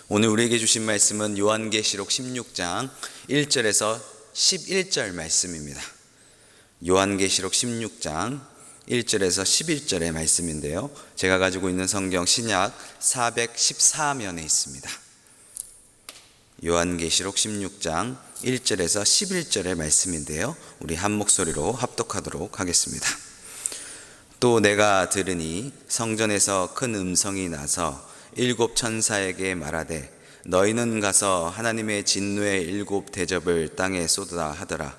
오늘 우리에게 주신 말씀은 요한계시록 16장 1절에서 11절 말씀입니다. 요한계시록 16장 1절에서 11절의 말씀인데요, 제가 가지고 있는 성경 신약 414면에 있습니다. 요한계시록 16장 1절에서 11절의 말씀인데요, 우리 한 목소리로 합독하도록 하겠습니다. 또 내가 들으니 성전에서 큰 음성이 나서 일곱 천사에게 말하되 너희는 가서 하나님의 진노의 일곱 대접을 땅에 쏟으라 하더라.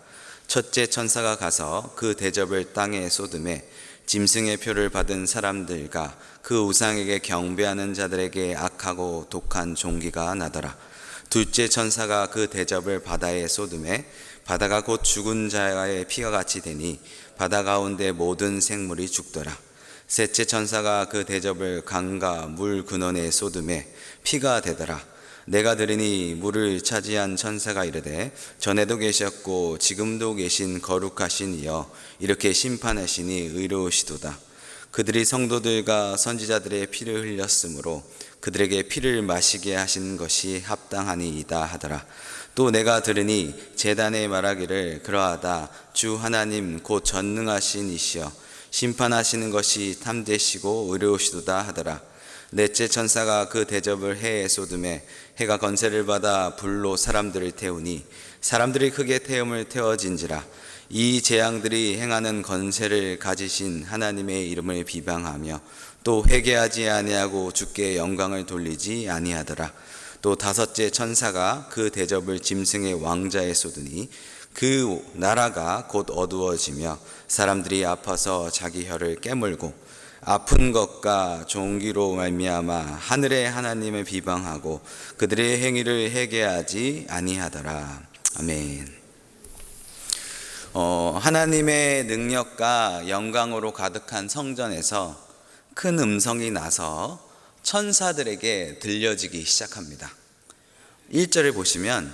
첫째 천사가 가서 그 대접을 땅에 쏟음에 짐승의 표를 받은 사람들과 그 우상에게 경배하는 자들에게 악하고 독한 종기가 나더라. 둘째 천사가 그 대접을 바다에 쏟음에 바다가 곧 죽은 자의 피가 같이 되니 바다 가운데 모든 생물이 죽더라. 셋째 천사가 그 대접을 강과 물 근원에 쏟음에 피가 되더라. 내가 들으니 물을 차지한 천사가 이르되 전에도 계셨고 지금도 계신 거룩하신 이여 이렇게 심판하시니 의로우시도다. 그들이 성도들과 선지자들의 피를 흘렸으므로 그들에게 피를 마시게 하신 것이 합당하니이다 하더라. 또 내가 들으니 제단에 말하기를 그러하다. 주 하나님 곧 전능하신 이시여 심판하시는 것이 탐되시고 의로우시도다 하더라. 넷째 천사가 그 대접을 해에 쏟음에 해가 건세를 받아 불로 사람들을 태우니 사람들이 크게 태움을 태워진지라. 이 재앙들이 행하는 건세를 가지신 하나님의 이름을 비방하며 또 회개하지 아니하고 주께 영광을 돌리지 아니하더라. 또 다섯째 천사가 그 대접을 짐승의 왕자에 쏟으니 그 나라가 곧 어두워지며 사람들이 아파서 자기 혀를 깨물고 아픈 것과 종기로 말미암아 하늘의 하나님을 비방하고 그들의 행위를 회개하지 아니하더라. 아멘. 하나님의 능력과 영광으로 가득한 성전에서 큰 음성이 나서 천사들에게 들려지기 시작합니다. 1절을 보시면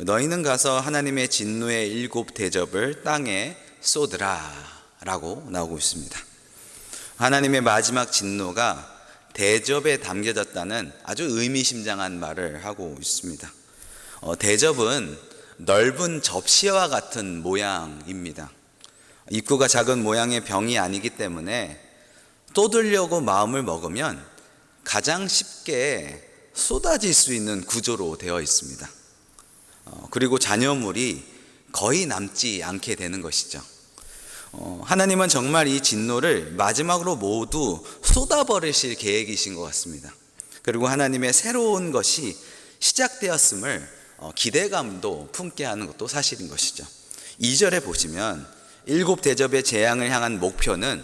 너희는 가서 하나님의 진노의 일곱 대접을 땅에 쏟으라 라고 나오고 있습니다. 하나님의 마지막 진노가 대접에 담겨졌다는 아주 의미심장한 말을 하고 있습니다. 대접은 넓은 접시와 같은 모양입니다. 입구가 작은 모양의 병이 아니기 때문에 쏟으려고 마음을 먹으면 가장 쉽게 쏟아질 수 있는 구조로 되어 있습니다. 그리고 잔여물이 거의 남지 않게 되는 것이죠. 하나님은 정말 이 진노를 마지막으로 모두 쏟아버리실 계획이신 것 같습니다. 그리고 하나님의 새로운 것이 시작되었음을 기대감도 품게 하는 것도 사실인 것이죠. 2절에 보시면 일곱 대접의 재앙을 향한 목표는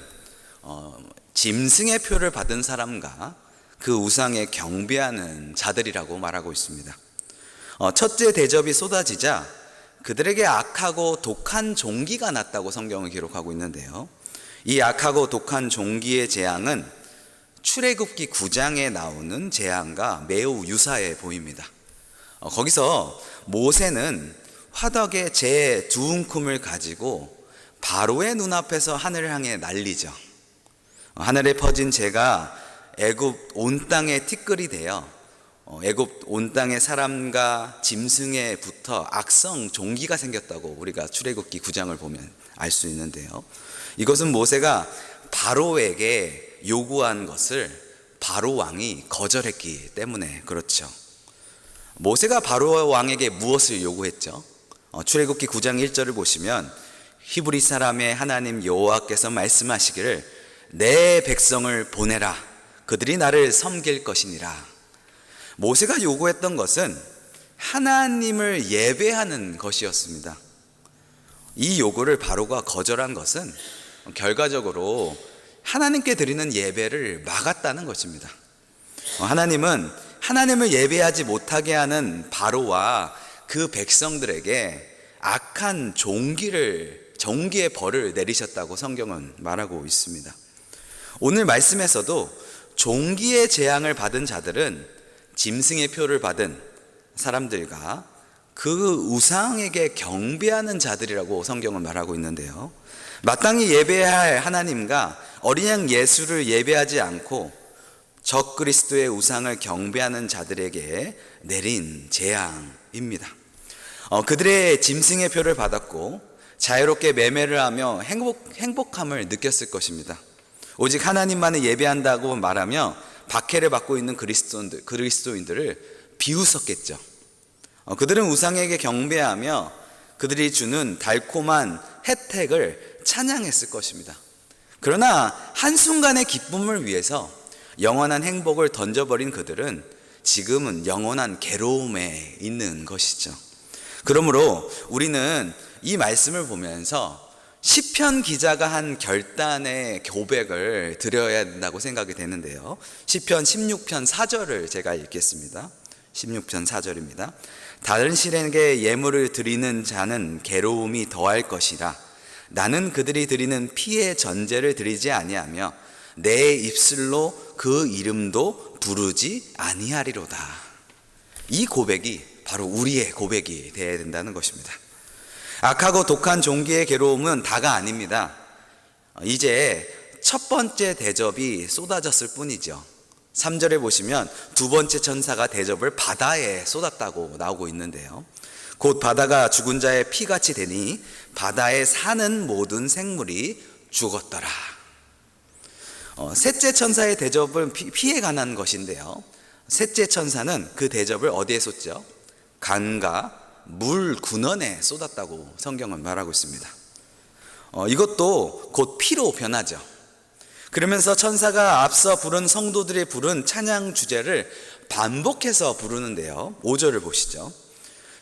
짐승의 표를 받은 사람과 그 우상에 경배하는 자들이라고 말하고 있습니다. 첫째 대접이 쏟아지자 그들에게 악하고 독한 종기가 났다고 성경을 기록하고 있는데요, 이 악하고 독한 종기의 재앙은 출애굽기 9장에 나오는 재앙과 매우 유사해 보입니다. 거기서 모세는 화덕에 재 두 움큼을 가지고 바로의 눈앞에서 하늘을 향해 날리죠. 하늘에 퍼진 재가 애굽 온 땅에 티끌이 되어 애굽 온 땅의 사람과 짐승에 붙어 악성 종기가 생겼다고 우리가 출애굽기 9장을 보면 알 수 있는데요, 이것은 모세가 바로에게 요구한 것을 바로 왕이 거절했기 때문에 그렇죠. 모세가 바로 왕에게 무엇을 요구했죠? 출애굽기 9장 1절을 보시면 히브리 사람의 하나님 여호와께서 말씀하시기를 내 백성을 보내라 그들이 나를 섬길 것이니라. 모세가 요구했던 것은 하나님을 예배하는 것이었습니다. 이 요구를 바로가 거절한 것은 결과적으로 하나님께 드리는 예배를 막았다는 것입니다. 하나님은 하나님을 예배하지 못하게 하는 바로와 그 백성들에게 악한 종기의 벌을 내리셨다고 성경은 말하고 있습니다. 오늘 말씀에서도 종기의 재앙을 받은 자들은 짐승의 표를 받은 사람들과 그 우상에게 경배하는 자들이라고 성경은 말하고 있는데요, 마땅히 예배할 하나님과 어린 양 예수를 예배하지 않고 적그리스도의 우상을 경배하는 자들에게 내린 재앙입니다. 그들의 짐승의 표를 받았고 자유롭게 매매를 하며 행복함을 느꼈을 것입니다. 오직 하나님만을 예배한다고 말하며 박해를 받고 있는 그리스도인들을 비웃었겠죠. 그들은 우상에게 경배하며 그들이 주는 달콤한 혜택을 찬양했을 것입니다. 그러나 한순간의 기쁨을 위해서 영원한 행복을 던져버린 그들은 지금은 영원한 괴로움에 있는 것이죠. 그러므로 우리는 이 말씀을 보면서 시편 기자가 한 결단의 고백을 드려야 된다고 생각이 되는데요. 시편 16편 4절을 제가 읽겠습니다. 16편 4절입니다. 다른 신에게 예물을 드리는 자는 괴로움이 더할 것이라. 나는 그들이 드리는 피의 전제를 드리지 아니하며 내 입술로 그 이름도 부르지 아니하리로다. 이 고백이 바로 우리의 고백이 되어야 된다는 것입니다. 악하고 독한 종기의 괴로움은 다가 아닙니다. 이제 첫 번째 대접이 쏟아졌을 뿐이죠. 3절에 보시면 두 번째 천사가 대접을 바다에 쏟았다고 나오고 있는데요. 곧 바다가 죽은 자의 피같이 되니 바다에 사는 모든 생물이 죽었더라. 셋째 천사의 대접은 피에 관한 것인데요. 셋째 천사는 그 대접을 어디에 쏟죠? 강과 물 군원에 쏟았다고 성경은 말하고 있습니다. 이것도 곧 피로 변하죠. 그러면서 천사가 앞서 부른 성도들이 부른 찬양 주제를 반복해서 부르는데요. 5절을 보시죠.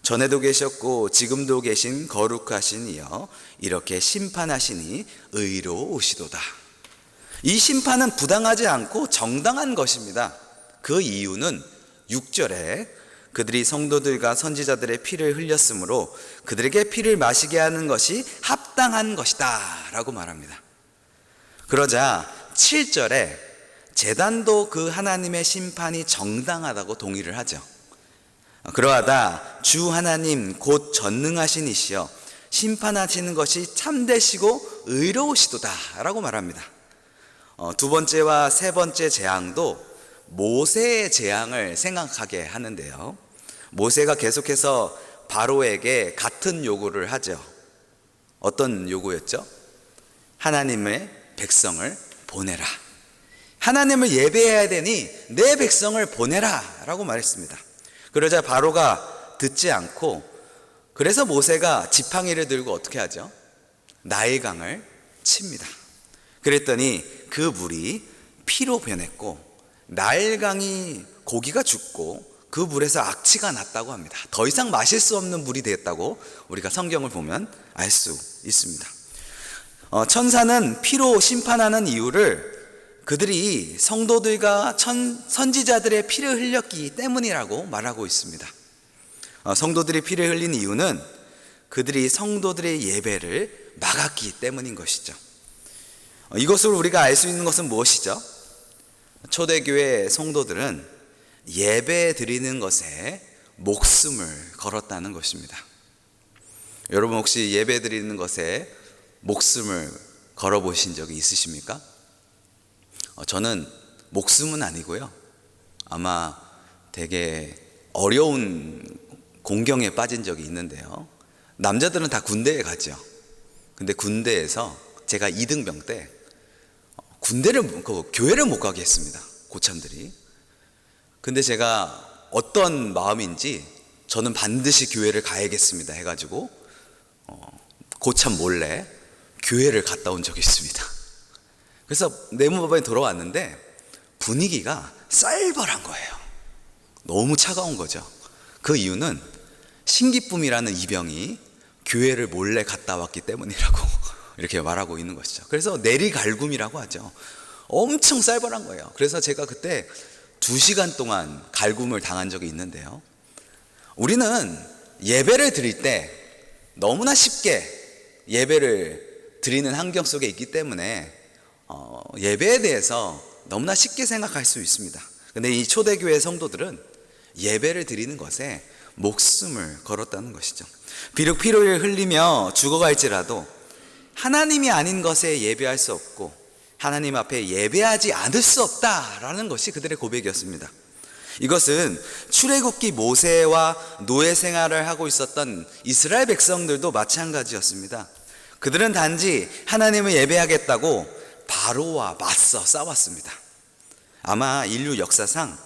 전에도 계셨고 지금도 계신 거룩하신 이여 이렇게 심판하시니 의로우시도다. 이 심판은 부당하지 않고 정당한 것입니다. 그 이유는 6절에 그들이 성도들과 선지자들의 피를 흘렸으므로 그들에게 피를 마시게 하는 것이 합당한 것이다 라고 말합니다. 그러자 7절에 제단도 그 하나님의 심판이 정당하다고 동의를 하죠. 그러하다 주 하나님 곧 전능하신 이시여 심판하시는 것이 참되시고 의로우시도다 라고 말합니다. 두 번째와 세 번째 재앙도 모세의 재앙을 생각하게 하는데요. 모세가 계속해서 바로에게 같은 요구를 하죠. 어떤 요구였죠? 하나님의 백성을 보내라. 하나님을 예배해야 되니 내 백성을 보내라 라고 말했습니다. 그러자 바로가 듣지 않고 그래서 모세가 지팡이를 들고 어떻게 하죠? 나일강을 칩니다. 그랬더니 그 물이 피로 변했고 나일강이 고기가 죽고 그 물에서 악취가 났다고 합니다. 더 이상 마실 수 없는 물이 되었다고 우리가 성경을 보면 알 수 있습니다. 천사는 피로 심판하는 이유를 그들이 성도들과 선지자들의 피를 흘렸기 때문이라고 말하고 있습니다. 성도들이 피를 흘린 이유는 그들이 성도들의 예배를 막았기 때문인 것이죠. 이것을 우리가 알 수 있는 것은 무엇이죠? 초대교회 성도들은 예배 드리는 것에 목숨을 걸었다는 것입니다. 여러분 혹시 예배 드리는 것에 목숨을 걸어보신 적이 있으십니까? 저는 목숨은 아니고요. 아마 되게 어려운 공경에 빠진 적이 있는데요. 남자들은 다 군대에 가죠. 근데 군대에서 제가 2등병 때 교회를 못 가게 했습니다. 고참들이. 근데 제가 어떤 마음인지 저는 반드시 교회를 가야겠습니다 해가지고 고참 몰래 교회를 갔다 온 적이 있습니다. 그래서 내무법원에 돌아왔는데 분위기가 쌀벌한 거예요. 너무 차가운 거죠. 그 이유는 신기쁨이라는 이병이 교회를 몰래 갔다 왔기 때문이라고 이렇게 말하고 있는 것이죠. 그래서 내리갈굼이라고 하죠. 엄청 쌀벌한 거예요. 그래서 제가 그때 2시간 동안 갈굼을 당한 적이 있는데요. 우리는 예배를 드릴 때 너무나 쉽게 예배를 드리는 환경 속에 있기 때문에 예배에 대해서 너무나 쉽게 생각할 수 있습니다. 근데 이 초대교회 성도들은 예배를 드리는 것에 목숨을 걸었다는 것이죠. 비록 피를 흘리며 죽어갈지라도 하나님이 아닌 것에 예배할 수 없고 하나님 앞에 예배하지 않을 수 없다라는 것이 그들의 고백이었습니다. 이것은 출애굽기 모세와 노예 생활을 하고 있었던 이스라엘 백성들도 마찬가지였습니다. 그들은 단지 하나님을 예배하겠다고 바로와 맞서 싸웠습니다. 아마 인류 역사상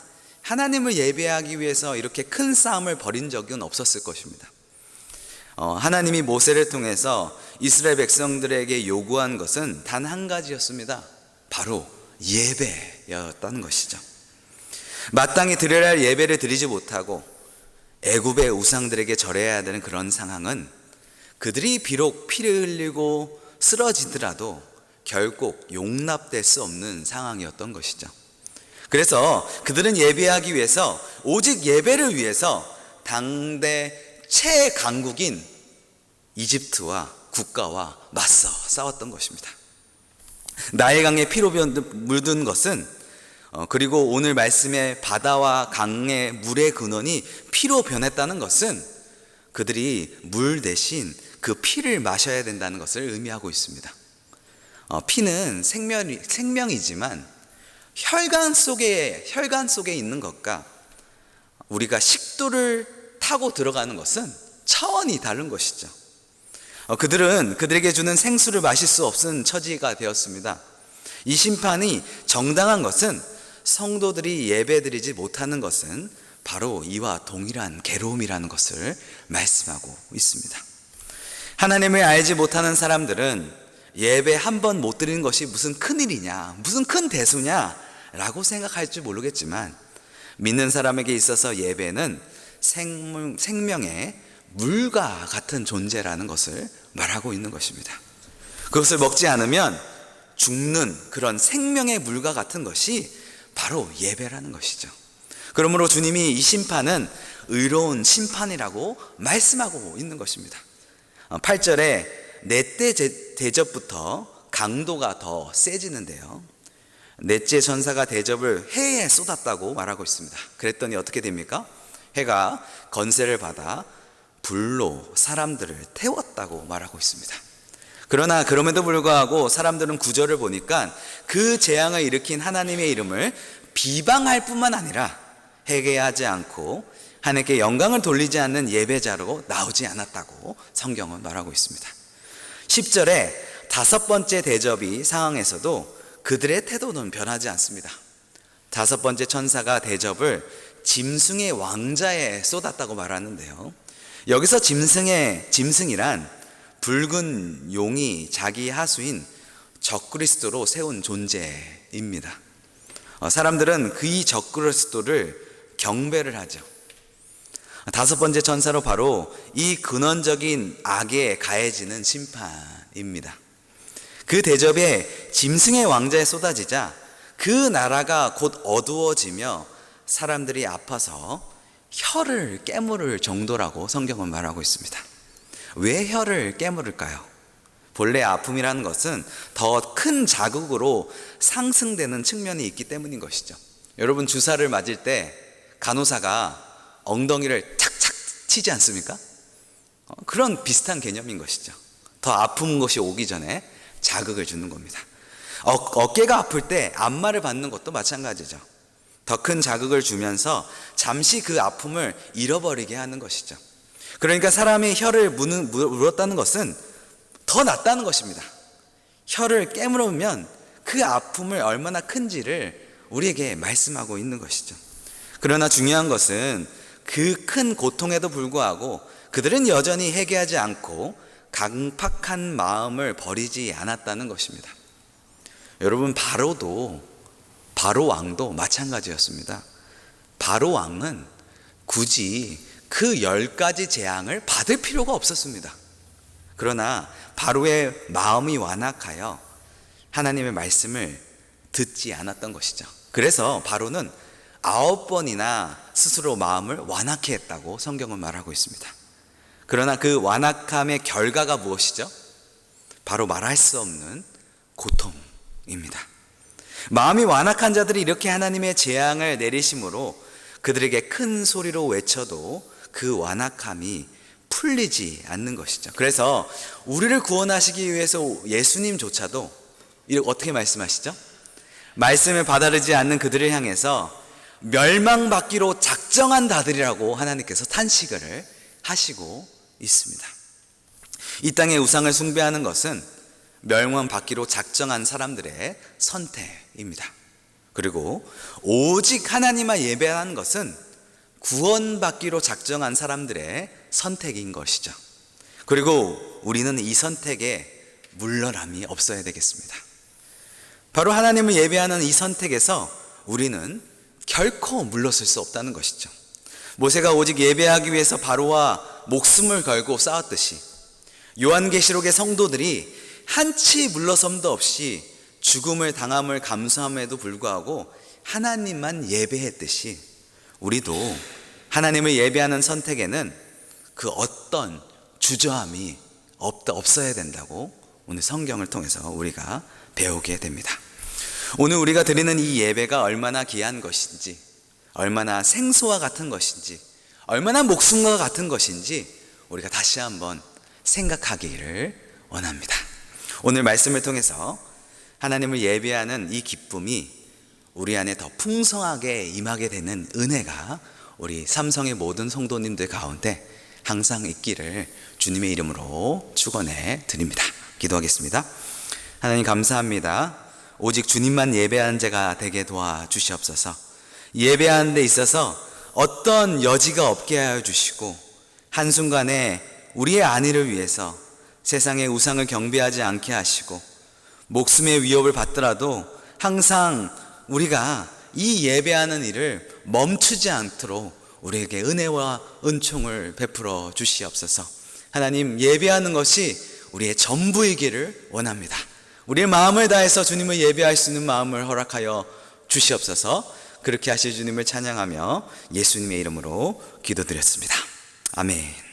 하나님을 예배하기 위해서 이렇게 큰 싸움을 벌인 적은 없었을 것입니다. 하나님이 모세를 통해서 이스라엘 백성들에게 요구한 것은 단 한 가지였습니다. 바로 예배였다는 것이죠. 마땅히 드려야 할 예배를 드리지 못하고 애굽의 우상들에게 절해야 되는 그런 상황은 그들이 비록 피를 흘리고 쓰러지더라도 결국 용납될 수 없는 상황이었던 것이죠. 그래서 그들은 예배하기 위해서, 오직 예배를 위해서 당대 최강국인 이집트와 국가와 맞서 싸웠던 것입니다. 나일강에 피로 물든 것은, 그리고 오늘 말씀의 바다와 강의 물의 근원이 피로 변했다는 것은 그들이 물 대신 그 피를 마셔야 된다는 것을 의미하고 있습니다. 피는 생명이지만 혈관 속에 있는 것과 우리가 식도를 타고 들어가는 것은 차원이 다른 것이죠. 그들에게 주는 생수를 마실 수 없는 처지가 되었습니다. 이 심판이 정당한 것은 성도들이 예배드리지 못하는 것은 바로 이와 동일한 괴로움이라는 것을 말씀하고 있습니다. 하나님을 알지 못하는 사람들은 예배 한 번 못 드리는 것이 무슨 큰일이냐, 무슨 큰 대수냐 라고 생각할지 모르겠지만, 믿는 사람에게 있어서 예배는 생명의 물과 같은 존재라는 것을 말하고 있는 것입니다. 그것을 먹지 않으면 죽는 그런 생명의 물과 같은 것이 바로 예배라는 것이죠. 그러므로 주님이 이 심판은 의로운 심판이라고 말씀하고 있는 것입니다. 8절에 넷째 대접부터 강도가 더 세지는데요, 넷째 전사가 대접을 해에 쏟았다고 말하고 있습니다. 그랬더니 어떻게 됩니까? 해가 건세를 받아 불로 사람들을 태웠다고 말하고 있습니다. 그러나 그럼에도 불구하고 사람들은 구절을 보니까 그 재앙을 일으킨 하나님의 이름을 비방할 뿐만 아니라 회개하지 않고 하나님께 영광을 돌리지 않는 예배자로 나오지 않았다고 성경은 말하고 있습니다. 10절에 다섯 번째 대접이 상황에서도 그들의 태도는 변하지 않습니다. 다섯 번째 천사가 대접을 짐승의 왕자에 쏟았다고 말하는데요, 여기서 짐승이란 붉은 용이 자기 하수인 적그리스도로 세운 존재입니다. 사람들은 이 적그리스도를 경배를 하죠. 다섯 번째 천사로 바로 이 근원적인 악에 가해지는 심판입니다. 그 대접에 짐승의 왕자에 쏟아지자 그 나라가 곧 어두워지며 사람들이 아파서 혀를 깨물을 정도라고 성경은 말하고 있습니다. 왜 혀를 깨물을까요? 본래 아픔이라는 것은 더 큰 자극으로 상승되는 측면이 있기 때문인 것이죠. 여러분, 주사를 맞을 때 간호사가 엉덩이를 착착 치지 않습니까? 그런 비슷한 개념인 것이죠. 더 아픈 것이 오기 전에 자극을 주는 겁니다. 어깨가 아플 때 안마를 받는 것도 마찬가지죠. 더 큰 자극을 주면서 잠시 그 아픔을 잃어버리게 하는 것이죠. 그러니까 사람이 혀를 물었다는 것은 더 낫다는 것입니다. 혀를 깨물으면 그 아픔을 얼마나 큰지를 우리에게 말씀하고 있는 것이죠. 그러나 중요한 것은 그 큰 고통에도 불구하고 그들은 여전히 회개하지 않고 강팍한 마음을 버리지 않았다는 것입니다. 여러분, 바로 왕도 마찬가지였습니다. 바로 왕은 굳이 그 10가지 재앙을 받을 필요가 없었습니다. 그러나 바로의 마음이 완악하여 하나님의 말씀을 듣지 않았던 것이죠. 그래서 바로는 9번이나 스스로 마음을 완악해 했다고 성경은 말하고 있습니다. 그러나 그 완악함의 결과가 무엇이죠? 바로 말할 수 없는 고통입니다. 마음이 완악한 자들이 이렇게 하나님의 재앙을 내리심으로 그들에게 큰 소리로 외쳐도 그 완악함이 풀리지 않는 것이죠. 그래서 우리를 구원하시기 위해서 예수님조차도 이렇게 어떻게 말씀하시죠? 말씀을 받아들이지 않는 그들을 향해서 멸망받기로 작정한 자들이라고 하나님께서 탄식을 하시고 있습니다. 이 땅의 우상을 숭배하는 것은 멸망받기로 작정한 사람들의 선택입니다. 그리고 오직 하나님만 예배하는 것은 구원받기로 작정한 사람들의 선택인 것이죠. 그리고 우리는 이 선택에 물러남이 없어야 되겠습니다. 바로 하나님을 예배하는 이 선택에서 우리는 결코 물러설 수 없다는 것이죠. 모세가 오직 예배하기 위해서 바로와 목숨을 걸고 싸웠듯이 요한계시록의 성도들이 한치 물러섬도 없이 죽음을 당함을 감수함에도 불구하고 하나님만 예배했듯이 우리도 하나님을 예배하는 선택에는 그 어떤 주저함이 없어야 된다고 오늘 성경을 통해서 우리가 배우게 됩니다. 오늘 우리가 드리는 이 예배가 얼마나 귀한 것인지, 얼마나 생수와 같은 것인지, 얼마나 목숨과 같은 것인지 우리가 다시 한번 생각하기를 원합니다. 오늘 말씀을 통해서 하나님을 예배하는 이 기쁨이 우리 안에 더 풍성하게 임하게 되는 은혜가 우리 삼성의 모든 성도님들 가운데 항상 있기를 주님의 이름으로 축원해 드립니다. 기도하겠습니다. 하나님 감사합니다. 오직 주님만 예배하는 자가 되게 도와주시옵소서. 예배하는 데 있어서 어떤 여지가 없게 하여 주시고 한순간에 우리의 안위를 위해서 세상의 우상을 경배하지 않게 하시고 목숨의 위협을 받더라도 항상 우리가 이 예배하는 일을 멈추지 않도록 우리에게 은혜와 은총을 베풀어 주시옵소서. 하나님, 예배하는 것이 우리의 전부이기를 원합니다. 우리의 마음을 다해서 주님을 예배할 수 있는 마음을 허락하여 주시옵소서. 그렇게 하실 주님을 찬양하며 예수님의 이름으로 기도드렸습니다. 아멘.